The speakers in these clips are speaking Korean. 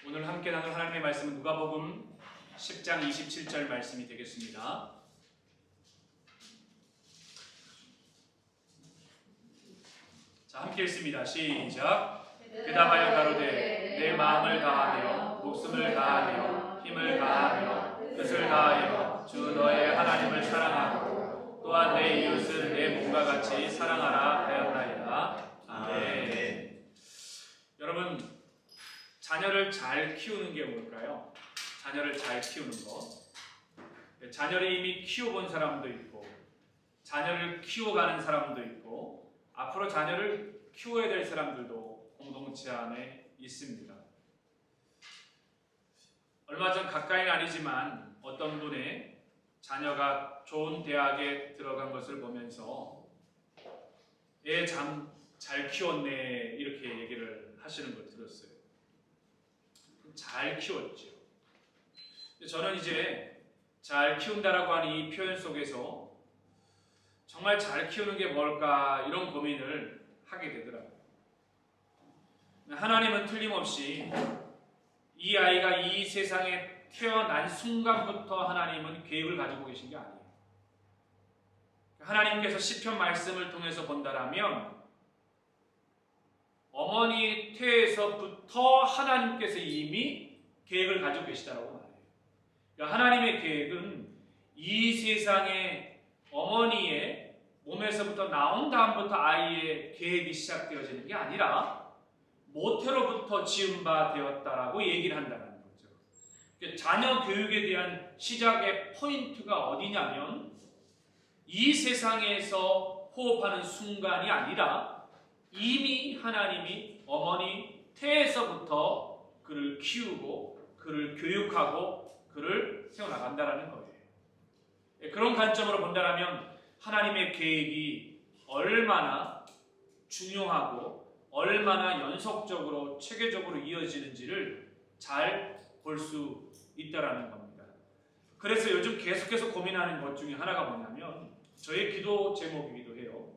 오늘 함께 나눌 하나님의 말씀은 누가복음 10장 27절 말씀이 되겠습니다. 자, 함께 읽습니다. 시작. 대답하여 가로되 내 마음을 다하며 목숨을 다하며 힘을 다하며 뜻을 다하여 주 너의 하나님을 사랑하고 또한 내 이웃을 내 몸과 같이 사랑하라 하였나이다. 아멘. 여러분, 자녀를 잘 키우는 게 뭘까요? 자녀를 잘 키우는 것. 자녀를 이미 키워본 사람도 있고 자녀를 키워가는 사람도 있고 앞으로 자녀를 키워야 될 사람들도 공동체 안에 있습니다. 얼마 전 가까이는 아니지만 어떤 분의 자녀가 좋은 대학에 들어간 것을 보면서 애 참 잘 키웠네 이렇게 얘기를 하시는 걸 들었어요. 잘 키웠죠. 저는 이제 잘 키운다라고 하는 이 표현 속에서 정말 잘 키우는 게 뭘까 이런 고민을 하게 되더라고요. 하나님은 틀림없이 이 아이가 이 세상에 태어난 순간부터 하나님은 계획을 가지고 계신 게 아니에요. 하나님께서 시편 말씀을 통해서 본다라면 어머니 태에서부터 하나님께서 이미 계획을 가지고 계시다고 말해요. 그러니까 하나님의 계획은 이 세상에 어머니의 몸에서부터 나온 다음부터 아이의 계획이 시작되어지는 게 아니라 모태로부터 지은 바 되었다라고 얘기를 한다는 거죠. 그러니까 자녀 교육에 대한 시작의 포인트가 어디냐면 이 세상에서 호흡하는 순간이 아니라 이미 하나님이 어머니 태에서부터 그를 키우고 그를 교육하고 그를 세워나간다는 거예요. 그런 관점으로 본다면 하나님의 계획이 얼마나 중요하고 얼마나 연속적으로 체계적으로 이어지는지를 잘 볼 수 있다는 겁니다. 그래서 요즘 계속해서 고민하는 것 중에 하나가 뭐냐면 저의 기도 제목이기도 해요.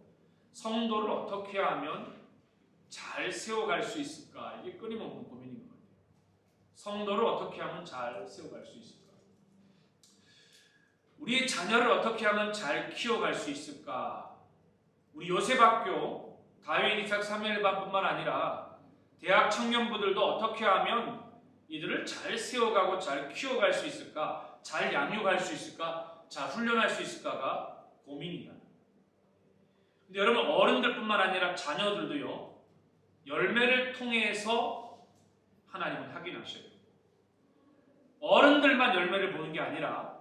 성도를 어떻게 하면 잘 세워갈 수 있을까? 이게 끊임없는 고민인 것 같아요. 성도를 어떻게 하면 잘 세워갈 수 있을까? 우리의 자녀를 어떻게 하면 잘 키워갈 수 있을까? 우리 요셉학교, 다윗, 이삭, 사무엘반뿐만 아니라 대학 청년부들도 어떻게 하면 이들을 잘 세워가고 잘 키워갈 수 있을까? 잘 양육할 수 있을까? 잘 훈련할 수 있을까가 고민이다. 근데 여러분, 어른들뿐만 아니라 자녀들도요, 열매를 통해서 하나님은 확인하셔요. 어른들만 열매를 보는 게 아니라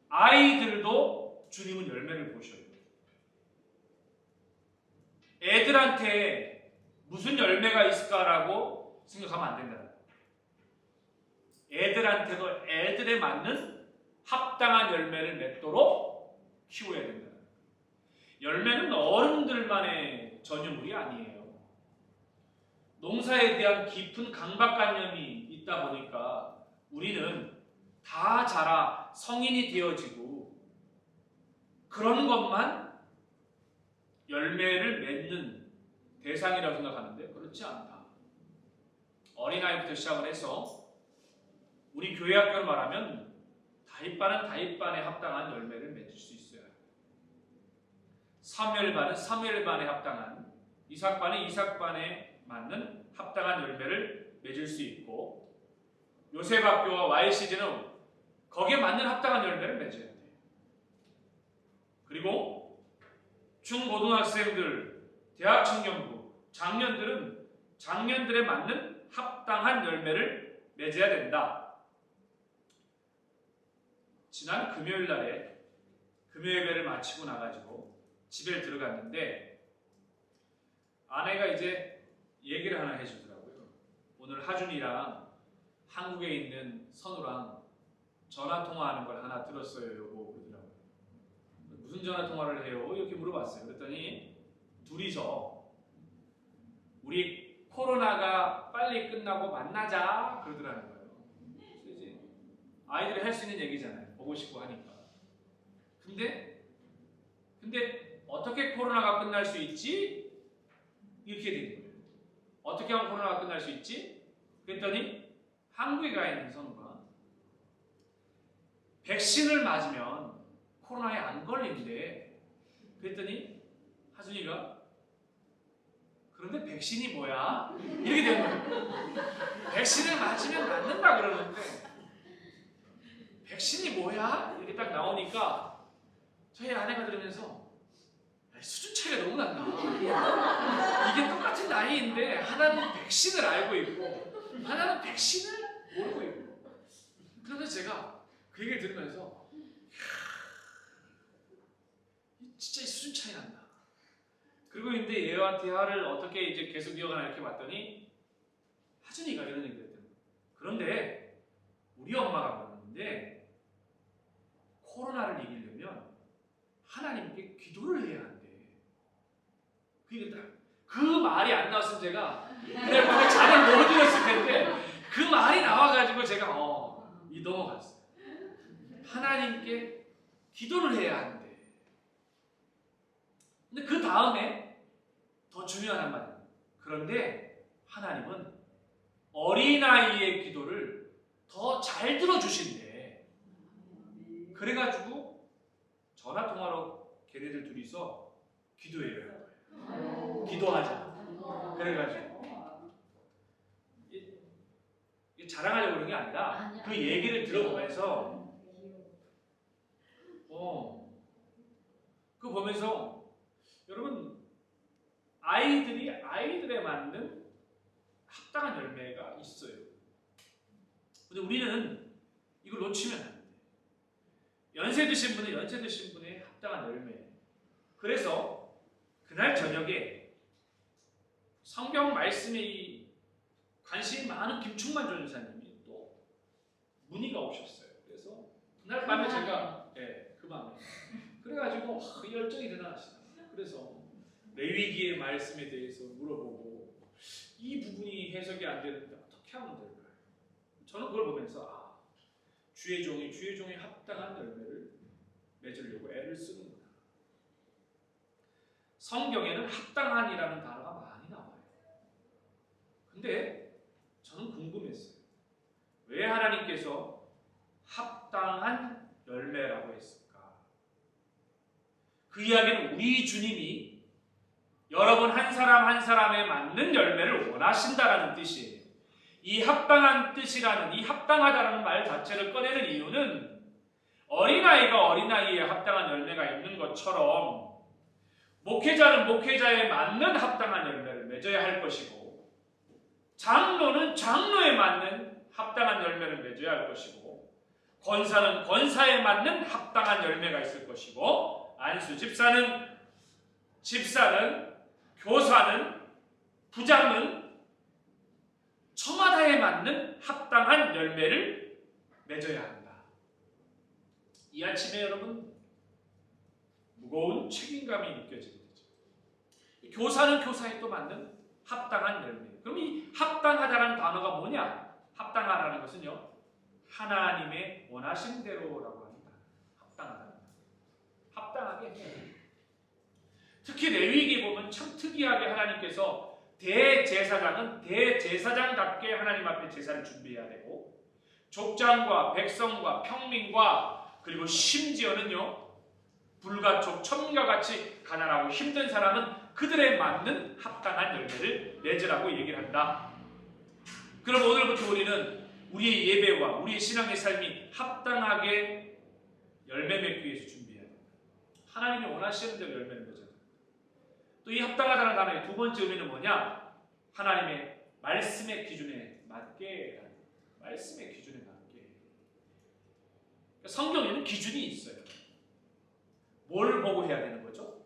아이들도 주님은 열매를 보셔요. 애들한테 무슨 열매가 있을까라고 생각하면 안 된다. 애들한테도 애들에 맞는 합당한 열매를 맺도록 키워야 된다. 열매는 어른들만의 전유물이 아니에요. 농사에 대한 깊은 강박관념이 있다 보니까 우리는 다 자라 성인이 되어지고 그런 것만 열매를 맺는 대상이라고 생각하는데 그렇지 않다. 어린아이부터 시작을 해서 우리 교회 학교를 말하면 다윗반은 다윗반에 합당한 열매를 맺을 수 있어요. 사무엘반은 사무엘반에 합당한, 이삭반은 이삭반에 맞는 합당한 열매를 맺을 수 있고 요셉학교와 YCG는 거기에 맞는 합당한 열매를 맺어야 돼요. 그리고 중고등학생들, 대학 청년부, 장년들은 장년들에 맞는 합당한 열매를 맺어야 된다. 지난 금요일 날에 금요예배를 마치고 나가지고 집에 들어갔는데 아내가 이제 얘기를 하나 해주더라고요. 오늘 하준이랑 한국에 있는 선우랑 전화 통화하는 걸 하나 들었어요. 여보 그러더라고요. 무슨 전화 통화를 해요? 이렇게 물어봤어요. 그랬더니 둘이서 우리 코로나가 빨리 끝나고 만나자 그러더라는 거예요. 이제 아이들이 할 수 있는 얘기잖아요. 보고 싶고 하니까. 근데 어떻게 코로나가 끝날 수 있지? 이렇게 된 거예요. 어떻게 하면 코로나가 끝날 수 있지? 그랬더니 한국에 가 있는 선우가 백신을 맞으면 코로나에 안 걸린대. 그랬더니 하준이가 그런데 백신이 뭐야? 이렇게 된 거예요. 백신을 맞으면 낫는다 그러는데 백신이 뭐야? 이렇게 딱 나오니까 저희 아내가 들으면서 수준 차이가 너무 난다. 이게 똑같은 나이인데 하나는 백신을 알고 있고 하나는 백신을 모르고 있고. 그러면서 제가 그 얘기를 들으면서 진짜 수준 차이 난다. 그리고 이제 얘와 대화를 어떻게 이제 계속 이어가나 이렇게 봤더니 하준이가 이런 얘기를 했더니 그런데 우리 엄마가 그러는데 코로나를 이기려면 하나님께 기도를 해야 한대. 그 말이 안 나왔으면 제가 그래 보면 잠을 못 들었을 텐데 그 말이 나와가지고 제가 넘어갔어요. 하나님께 기도를 해야 한대. 근데 그 다음에 더 중요한 말이에요. 그런데 하나님은 어린아이의 기도를 더 잘 들어주신대. 그래가지고 전화통화로 걔네들 둘이서 기도해요. 기도하자. 그래가지고 이게 자랑하려고 그런 게 아니라 그 얘기를 들어보면서 그거 보면서 여러분 아이들이 아이들에 맞는 합당한 열매가 있어요. 근데 우리는 이걸 놓치면 안 돼. 연세 드신 분은 연세 드신 분의 합당한 열매. 그래서 그날 저녁에 성경 말씀에 관심이 많은 김충만 전사님이 또 문의가 오셨어요. 그래서 그날 밤에 제가 그 밤에 그래가지고 열정이 대단하시다. 그래서 레위기의 말씀에 대해서 물어보고 이 부분이 해석이 안 되는데 어떻게 하면 될까요? 저는 그걸 보면서 주의 종이 합당한 열매를 맺으려고 애를 쓰는구나. 성경에는 합당한이라는 단어가 많이 나와요. 근데 저는 궁금했어요. 왜 하나님께서 합당한 열매라고 했을까? 그 이야기는 우리 주님이 여러분 한 사람 한 사람에 맞는 열매를 원하신다라는 뜻이에요. 이 합당한 뜻이라는 이 합당하다라는 말 자체를 꺼내는 이유는 어린아이가 어린아이에 합당한 열매가 있는 것처럼 목회자는 목회자에 맞는 합당한 열매를 맺어야 할 것이고 장로는 장로에 맞는 합당한 열매를 맺어야 할 것이고 권사는 권사에 맞는 합당한 열매가 있을 것이고 안수 집사는 교사는 부장은 처마다에 맞는 합당한 열매를 맺어야 한다. 이 아침에 여러분 무거운 책임감이 느껴지는 거죠. 교사는 교사에 또 맞는 합당한 열매. 그럼 이 합당하다라는 단어가 뭐냐? 합당하다는 것은요. 하나님의 원하신 대로라고 합니다. 합당하다. 합당하게 해야 돼요. 특히 레위기에 보면 참 특이하게 하나님께서 대제사장은 대제사장답게 하나님 앞에 제사를 준비해야 되고 족장과 백성과 평민과 그리고 심지어는요 불가촉 천민과 같이 가난하고 힘든 사람은 그들에 맞는 합당한 열매를 맺으라고 얘기를 한다. 그럼 오늘부터 우리는 우리의 예배와 우리의 신앙의 삶이 합당하게 열매 맺기 위해서 준비해야 됩니다. 하나님이 원하시는 대로 열매를 맺어야 됩니다. 또 이 합당하다는 단어의 두 번째 의미는 뭐냐? 하나님의 말씀의 기준에 맞게, 말씀의 기준에 맞게. 성경에는 기준이 있어요. 뭘 보고 해야 되는 거죠?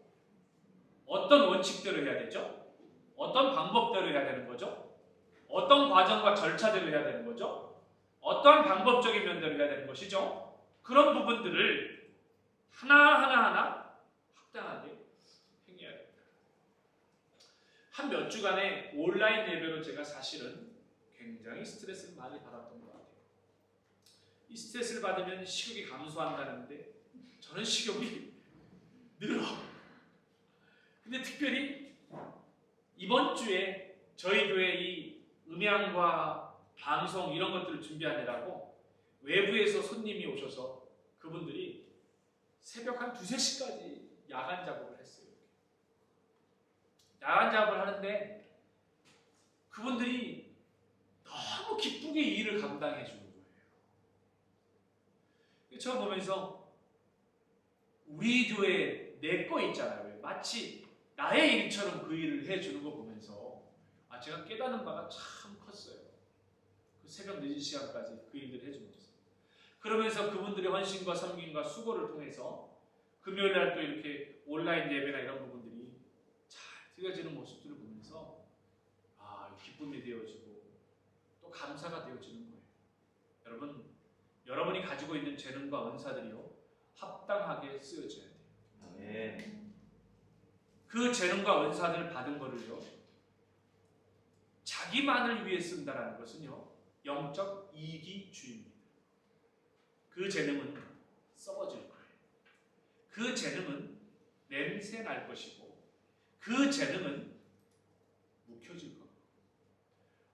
어떤 원칙대로 해야 되죠? 어떤 방법대로 해야 되는 거죠? 어떤 과정과 절차대로 해야 되는 거죠? 어떤 방법적인 면대로 해야 되는 것이죠? 그런 부분들을 하나하나 합당하게 행해야 됩니다. 한 몇 주간의 온라인 예배로 제가 사실은 굉장히 스트레스를 많이 받았던 것 같아요. 이 스트레스를 받으면 식욕이 감소한다는데 저는 식욕이 늘어. 근데 특별히 이번 주에 저희 교회 이 음향과 방송 이런 것들을 준비하느라고 외부에서 손님이 오셔서 그분들이 새벽 한 2-3시까지 야간 작업을 했어요. 야간 작업을 하는데 그분들이 너무 기쁘게 이 일을 감당해 주는 거예요. 제가 보면서 우리 교회 내 거 있잖아요. 마치 나의 일처럼 그 일을 해주는 거 보면서 제가 깨닫는 바가 참 컸어요. 그 새벽 늦은 시간까지 그 일들을 해주면서. 그러면서 그분들의 헌신과 섬김과 수고를 통해서 금요일날 또 이렇게 온라인 예배나 이런 부분들이 잘 드려지는 모습들을 보면서 기쁨이 되어지고 또 감사가 되어지는 거예요. 여러분, 여러분이 가지고 있는 재능과 은사들이요 합당하게 쓰여져야 돼요. 아멘. 그 재능과 은사들을 받은 거를요 자기만을 위해 쓴다라는 것은요 영적 이기주의입니다. 그 재능은 썩어질 거예요. 그 재능은 냄새 날 것이고 그 재능은 묵혀질 겁니다.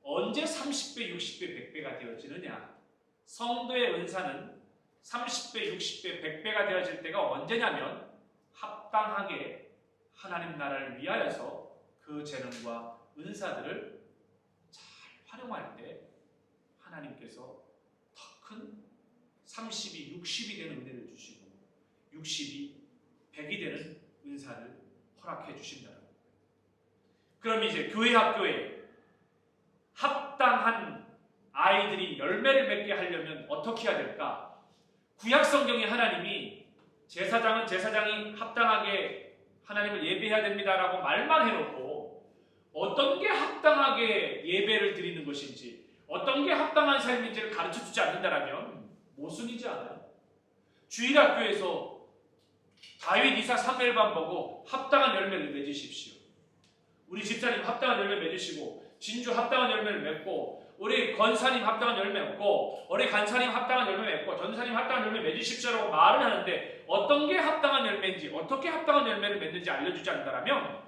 언제 30배, 60배, 100배가 되어지느냐? 성도의 은사는 30배, 60배, 100배가 되어질 때가 언제냐면 합당하게 하나님 나라를 위하여서 그 재능과 은사들을 잘 활용할 때 하나님께서 더 큰 30이 60이 되는 은혜를 주시고 60이 100이 되는 은사를 허락해 주신다는 거예요. 그럼 이제 교회 학교에 합당한 아이들이 열매를 맺게 하려면 어떻게 해야 될까? 구약 성경에 하나님이 제사장은 제사장이 합당하게 하나님을 예배해야 됩니다라고 말만 해놓고 어떤 게 합당하게 예배를 드리는 것인지 어떤 게 합당한 삶인지를 가르쳐주지 않는다라면 모순이지 않아요? 주일학교에서 다윗, 이사, 사무엘만 보고 합당한 열매를 맺으십시오. 우리 집사님 합당한 열매 맺으시고 진주 합당한 열매를 맺고 우리 권사님 합당한 열매 맺고 우리 간사님 합당한 열매 맺고 전사님 합당한 열매 맺으십시오라고 말을 하는데 어떤 게 합당한 열매인지 어떻게 합당한 열매를 맺는지 알려주지 않는다면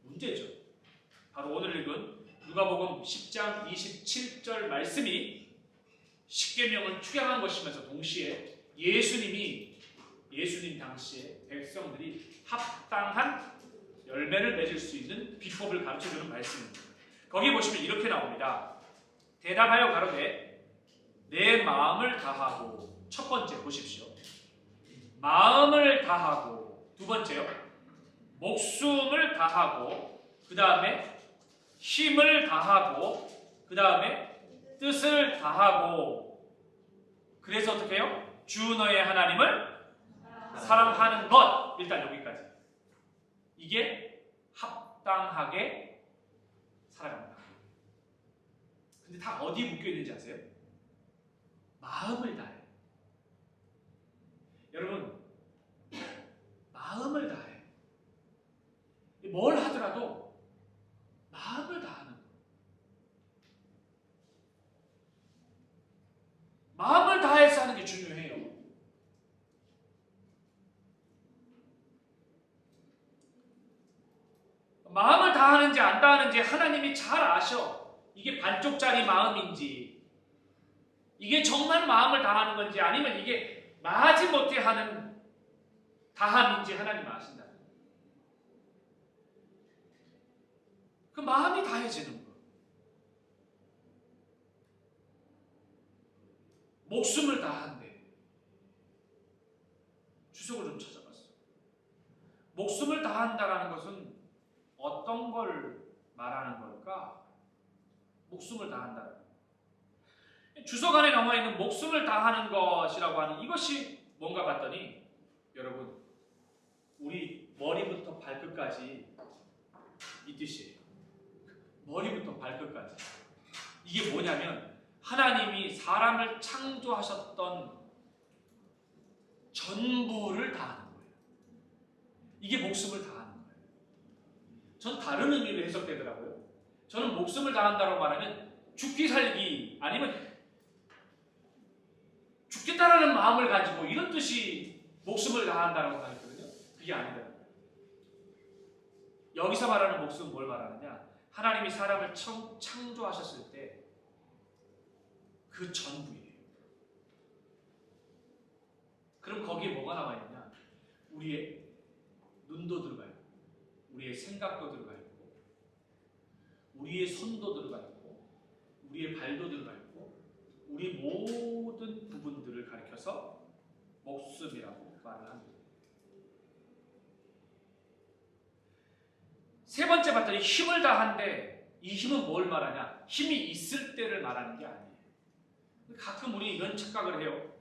문제죠. 바로 오늘 읽은 누가복음 10장 27절 말씀이 십계명을 축양한 것이면서 동시에 예수님 당시에 백성들이 합당한 열매를 맺을 수 있는 비법을 가르쳐주는 말씀입니다. 거기 보시면 이렇게 나옵니다. 대답하여 가로되 내 마음을 다하고 첫 번째 보십시오. 마음을 다하고 두 번째요. 목숨을 다하고 그 다음에 힘을 다하고 그 다음에 뜻을 다하고 그래서 어떻게 해요? 주 너의 하나님을 사랑하는 것. 일단 여기까지. 이게 합당하게 살아간다. 근데 다 어디 묶여있는지 아세요? 마음을 다해. 여러분, 마음을 다해. 뭘 하더라도 마음을 다하는 거예요. 마음을 다해서 하는 게 중요해요. 마음을 다하는지 안 다하는지 하나님이 잘 아셔. 이게 반쪽짜리 마음인지 이게 정말 마음을 다하는 건지 아니면 이게 마지못해 하는 다함인지 하나님 아신다. 그 마음이 다해지는 거. 목숨을 다한대. 주석을 좀 찾아봤어. 목숨을 다한다라는 것은 어떤 걸 말하는 걸까? 목숨을 다한다. 주석 안에 나와 있는 목숨을 다하는 것이라고 하는 이것이 뭔가 봤더니 여러분 우리 머리부터 발끝까지 이 뜻이에요. 머리부터 발끝까지. 이게 뭐냐면 하나님이 사람을 창조하셨던 전부를 다하는 거예요. 이게 목숨을 다하는 거예요. 전 다른 의미로 해석되더라고요. 저는 목숨을 다한다고 말하면 죽기 살기 아니면 죽겠다라는 마음을 가지고 이런 뜻이 목숨을 다한다라고 하거든요. 그게 아니다. 여기서 말하는 목숨은 뭘 말하느냐? 하나님이 사람을 창조하셨을 때 그 전부예요. 그럼 거기에 뭐가 나와 있냐? 우리의 눈도 들어가 있고, 우리의 생각도 들어가 있고, 우리의 손도 들어가 있고, 우리의 발도 들어가 있고, 우리 모든 부분들을 가리켜서 목숨이라고 말을 합니다. 세 번째 봤더니 힘을 다한데, 이 힘은 뭘 말하냐? 힘이 있을 때를 말하는 게 아니에요. 가끔 우리 이런 착각을 해요.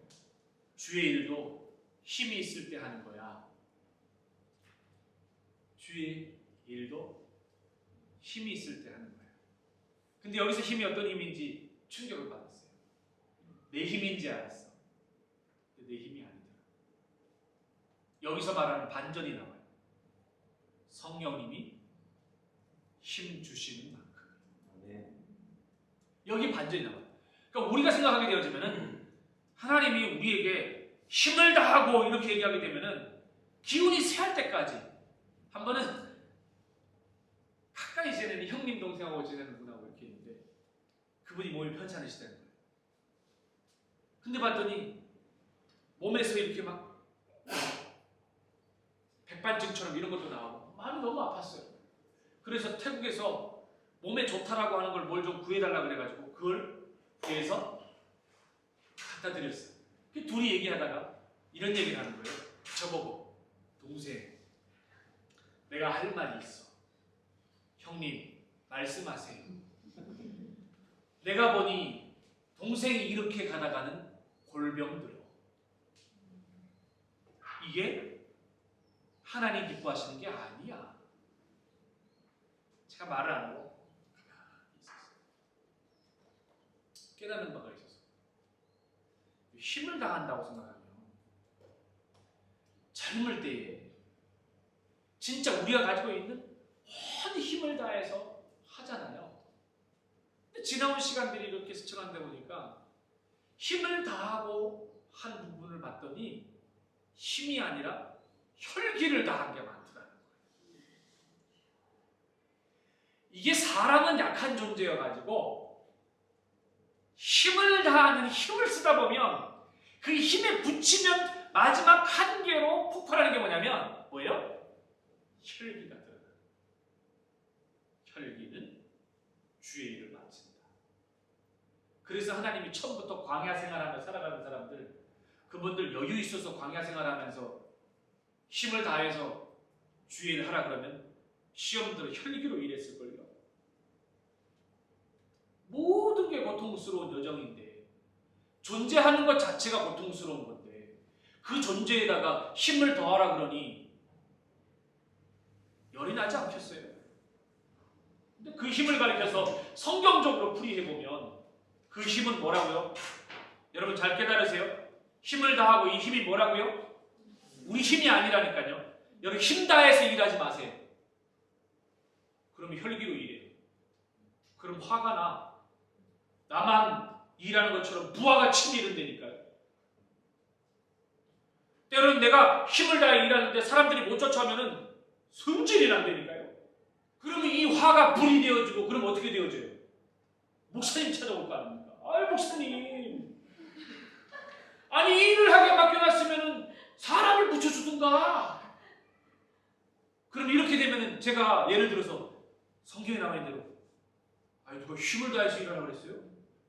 주의 일도 힘이 있을 때 하는 거야. 주의 일도 힘이 있을 때 하는 거야. 근데 여기서 힘이 어떤 힘인지 충격을 받았어요. 내 힘인지 알았어. 근데 내 힘이 아니더라. 여기서 말하는 반전이 나와요. 성령님이 힘 주시는 만큼. 여기 반전이 나와요. 그러니까 우리가 생각하게 되어지면은 하나님이 우리에게 힘을 다하고 이렇게 얘기하게 되면은 기운이 쇠할 때까지 한 번은 가까이 지내는 형님 동생하고 지내는 분하고 이렇게 있는데 그분이 몸이 편찮으시다는 거예요. 근데 봤더니 몸에서 이렇게 막 백반증처럼 이런 것도 나오고 마음이 너무 아팠어요. 그래서 태국에서 몸에 좋다라고 하는 걸 뭘 좀 구해달라고 그래가지고 그걸 구해서 갖다 드렸어요. 둘이 얘기하다가 이런 얘기를 하는 거예요. 저보고, 동생, 내가 할 말이 있어. 형님, 말씀하세요. 내가 보니 동생이 이렇게 가다가는 골병 들어. 이게 하나님 기뻐하시는 게 아니야. 제가 말을 안 하고 깨닫는 바가 있었어요. 힘을 다한다고 생각하면 젊을 때에 진짜 우리가 가지고 있는 온 힘을 다해서 하잖아요. 근데 지나온 시간들이 이렇게 스쳐간다 보니까 힘을 다하고 한 부분을 봤더니 힘이 아니라 혈기를 다한 게 많더라는 거예요. 이게 사람은 약한 존재여가지고 힘을 다하는 힘을 쓰다 보면 그 힘에 붙이면 마지막 한계로 폭발하는 게 뭐냐면 뭐예요? 혈기가 들어가요. 혈기는 주의 일을 마친다. 그래서 하나님이 처음부터 광야 생활하며 살아가는 사람들, 그분들 여유 있어서 광야 생활하면서 힘을 다해서 주의 일을 하라 그러면 시험들은 혈기로 일했을걸요. 모든 게 고통스러운 여정인데 존재하는 것 자체가 고통스러운 건데 그 존재에다가 힘을 더하라 그러니 열이 나지 않겠어요? 근데 그 힘을 가리켜서 성경적으로 풀이해보면 그 힘은 뭐라고요? 여러분 잘 깨달으세요. 힘을 다하고 이 힘이 뭐라고요? 우리 힘이 아니라니까요. 여러분 힘 다해서 일하지 마세요. 그럼 혈기로 일해요. 그럼 화가 나. 나만 일하는 것처럼 부하가 치밀은다니까요. 때로는 내가 힘을 다해 일하는데 사람들이 못 쫓아오면은 승질이 난다니까요. 그러면 이 화가 불이 되어지고 그럼 어떻게 되어져요? 목사님 찾아올 거 아닙니까? 아이 목사님, 아니 일을 하게 맡겨놨으면은 사람을 붙여주든가. 그럼 이렇게 되면은 제가 예를 들어서 성경에 나와 있는 대로 아니 누가 힘을 다해서 일하라고 그랬어요?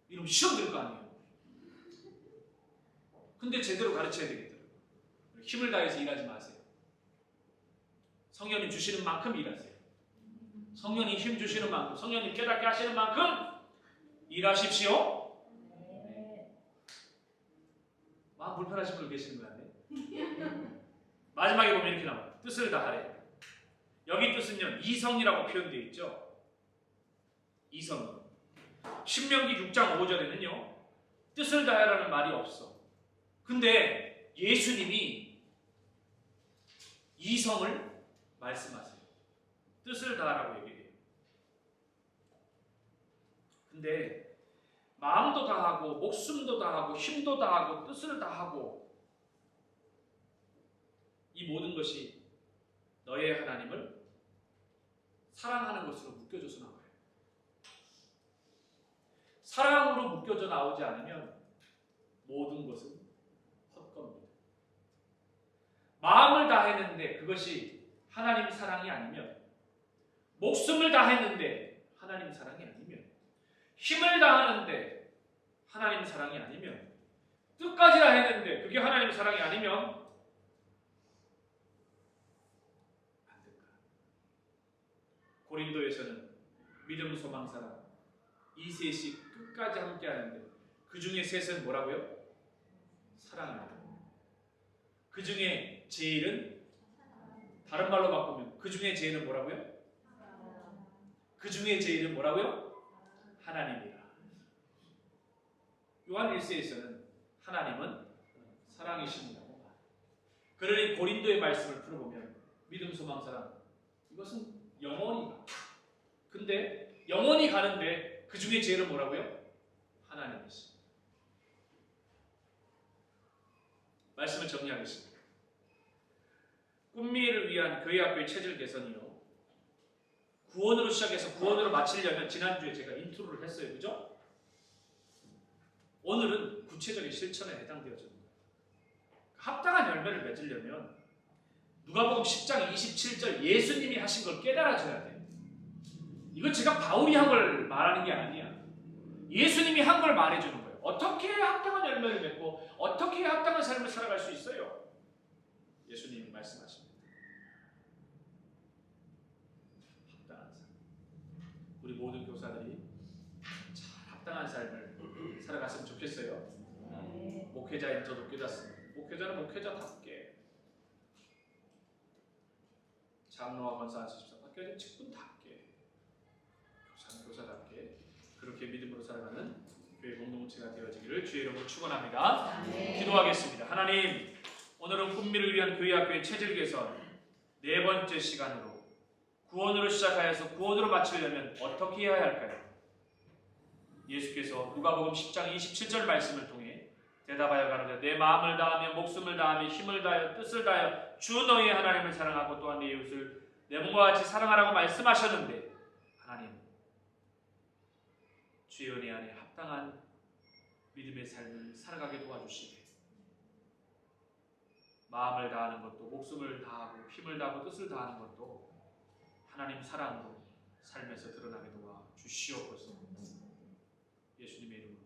이러면 시험 될 거 아니에요. 근데 제대로 가르쳐야 되겠더라고요. 힘을 다해서 일하지 마세요. 성령님 주시는 만큼 일하세요. 성령님 힘 주시는 만큼, 성령님 깨닫게 하시는 만큼 일하십시오. 마음 불편하신 분 계시는 거 같네. 마지막에 보면 이렇게 나와요. 뜻을 다하래. 여기 뜻은요 이성이라고 표현되어 있죠. 이성. 신명기 6장 5절에는요 뜻을 다하라는 말이 없어. 근데 예수님이 이성을 말씀하세요. 뜻을 다하라고 얘기해요. 근데 마음도 다하고 목숨도 다하고 힘도 다하고 뜻을 다하고 이 모든 것이 너의 하나님을 사랑하는 것으로 묶여져서 나와요. 사랑으로 묶여져 나오지 않으면 모든 것은 헛겁니다. 마음을 다했는데 그것이 하나님 사랑이 아니면, 목숨을 다했는데 하나님 사랑이 아니면, 힘을 다하는데 하나님 사랑이 아니면, 끝까지 다했는데 그게 하나님 사랑이 아니면 안 된다. 고린도에서는 믿음, 소망, 사랑 이 셋이 끝까지 함께 하는데 그 중에 셋은 뭐라고요? 사랑입니다. 그 중에 제일은, 다른 말로 바꾸면 그 중에 제일은 뭐라고요? 그 중에 제일은 뭐라고요? 하나님이라. 요한 1서에서는 하나님은 사랑이십니다고 말해요. 그러니 고린도의 말씀을 풀어보면 믿음, 소망, 사랑 이것은 영원히 가. 근데 영원히 가는데 그 중에 제일은 뭐라고요? 하나님이십니다. 말씀을 정리하겠습니다. 꿈미를 위한 교회 학교의 체질 개선이요, 구원으로 시작해서 구원으로 마치려면 지난주에 제가 인트로를 했어요. 그죠? 오늘은 구체적인 실천에 해당되어집니다. 합당한 열매를 맺으려면 누가복음 10장 27절 예수님이 하신 걸 깨달아져야 돼요. 이거 제가 바울이 한 걸 말하는 게 아니야. 예수님이 한 걸 말해주는 거예요. 어떻게 해야 합당한 열매를 맺고 어떻게 해야 합당한 삶을 살아갈 수 있어요? 예수님이 말씀하십니다. 합당한 삶. 우리 모든 교사들이 잘 합당한 삶을 살아갔으면 좋겠어요. 목회자인 저도 깨닫습니다. 목회자는 목회자답게, 장로와 권사, 집사답게, 직분답게, 교사는 교사답게 그렇게 믿음으로 살아가는 교회 공동체가 되어지기를 주의 이름으로 축원합니다. 기도하겠습니다. 하나님, 오늘은 꿈미를 위한 교회 학교의 체질 개선 네 번째 시간으로 구원으로 시작하여서 구원으로 마치려면 어떻게 해야 할까요? 예수께서 누가복음 10장 27절 말씀을 통해 대답하여 가로되 내 마음을 다하며 목숨을 다하며 힘을 다하여 뜻을 다하여 주 너희 하나님을 사랑하고 또한 네 이웃을 내 몸과 같이 사랑하라고 말씀하셨는데, 하나님, 주의 은혜 안에 합당한 믿음의 삶을 살아가게 도와주시게, 마음을 다하는 것도 목숨을 다하고 힘을 다하고 뜻을 다하는 것도 하나님 사랑으로 삶에서 드러나게 도와주시옵소서. 예수님의 이름으로